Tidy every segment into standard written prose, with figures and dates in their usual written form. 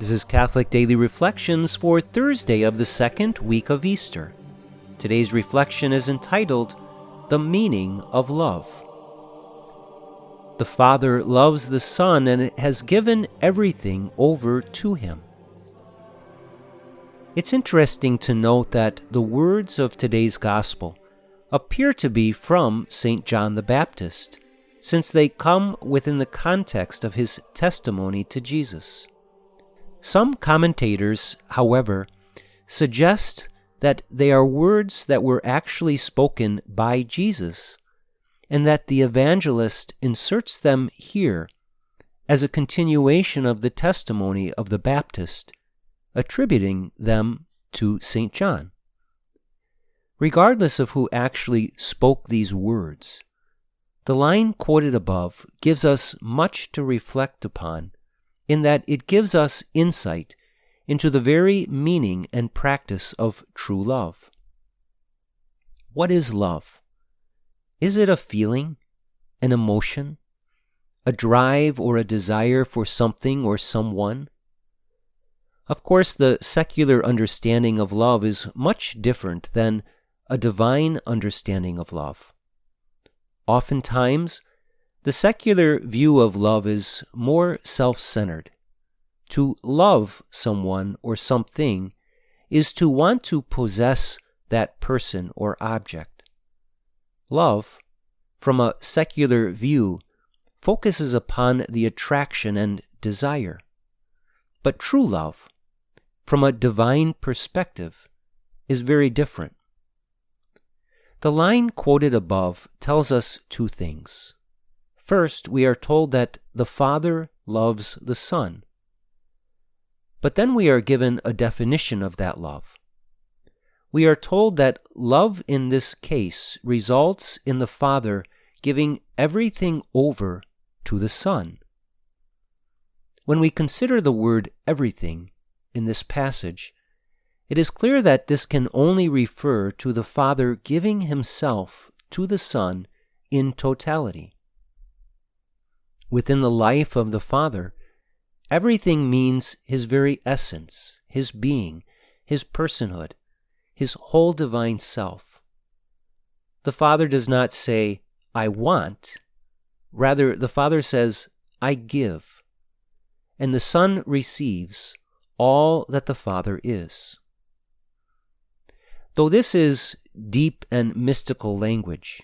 This is Catholic Daily Reflections for Thursday of the second week of Easter. Today's reflection is entitled, The Meaning of Love. The Father loves the Son and has given everything over to him. It's interesting to note that the words of today's Gospel appear to be from St. John the Baptist, since they come within the context of his testimony to Jesus. Some commentators, however, suggest that they are words that were actually spoken by Jesus, and that the Evangelist inserts them here as a continuation of the testimony of the Baptist, attributing them to St. John. Regardless of who actually spoke these words, the line quoted above gives us much to reflect upon, in that it gives us insight into the very meaning and practice of true love. What is love? Is it a feeling, an emotion, a drive or a desire for something or someone? Of course, the secular understanding of love is much different than a divine understanding of love. Oftentimes, the secular view of love is more self-centered. To love someone or something is to want to possess that person or object. Love, from a secular view, focuses upon the attraction and desire. But true love, from a divine perspective, is very different. The line quoted above tells us two things. First, we are told that the Father loves the Son. But then we are given a definition of that love. We are told that love in this case results in the Father giving everything over to the Son. When we consider the word everything in this passage, it is clear that this can only refer to the Father giving himself to the Son in totality. Within the life of the Father, everything means his very essence, his being, his personhood, his whole divine self. The Father does not say, I want. Rather, the Father says, I give. And the Son receives all that the Father is. Though this is deep and mystical language,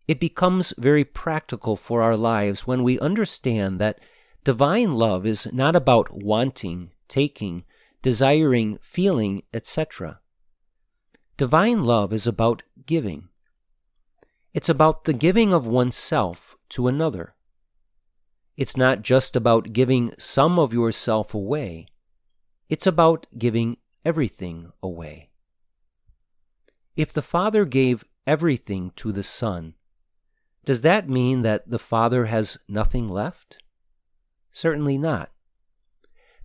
it becomes very practical for our lives when we understand that divine love is not about wanting, taking, desiring, feeling, etc. Divine love is about giving. It's about the giving of oneself to another. It's not just about giving some of yourself away. It's about giving everything away. If the Father gave everything to the Son, does that mean that the Father has nothing left? Certainly not.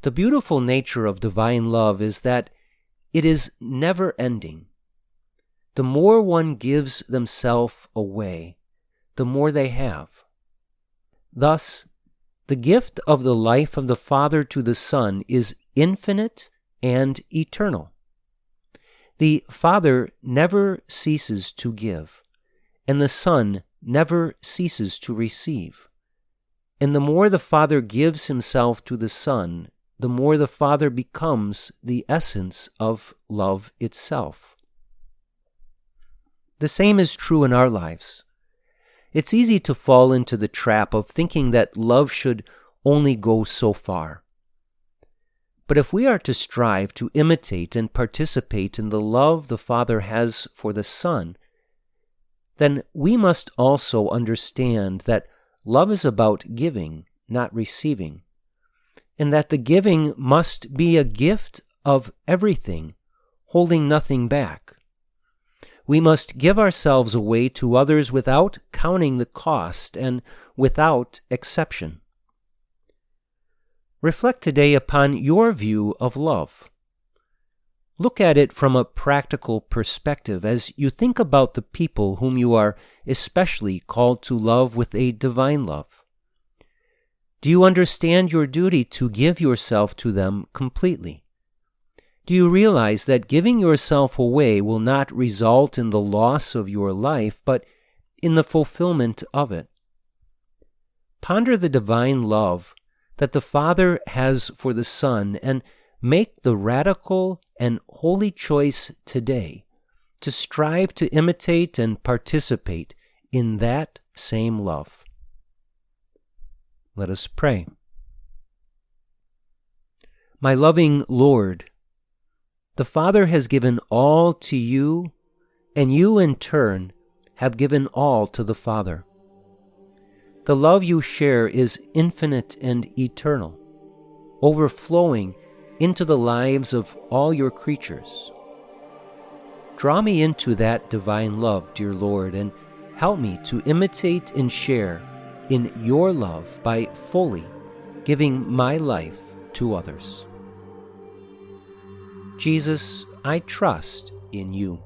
The beautiful nature of divine love is that it is never-ending. The more one gives themselves away, the more they have. Thus, the gift of the life of the Father to the Son is infinite and eternal. The Father never ceases to give, and the Son never ceases to receive. And the more the Father gives himself to the Son, the more the Father becomes the essence of love itself. The same is true in our lives. It's easy to fall into the trap of thinking that love should only go so far. But if we are to strive to imitate and participate in the love the Father has for the Son, then we must also understand that love is about giving, not receiving, and that the giving must be a gift of everything, holding nothing back. We must give ourselves away to others without counting the cost and without exception. Reflect today upon your view of love. Look at it from a practical perspective as you think about the people whom you are especially called to love with a divine love. Do you understand your duty to give yourself to them completely? Do you realize that giving yourself away will not result in the loss of your life, but in the fulfillment of it? Ponder the divine love that the Father has for the Son and make the radical and holy choice today to strive to imitate and participate in that same love. Let us pray. My loving Lord, the Father has given all to you, and you in turn have given all to the Father. The love you share is infinite and eternal, overflowing into the lives of all your creatures. Draw me into that divine love, dear Lord, and help me to imitate and share in your love by fully giving my life to others. Jesus, I trust in you.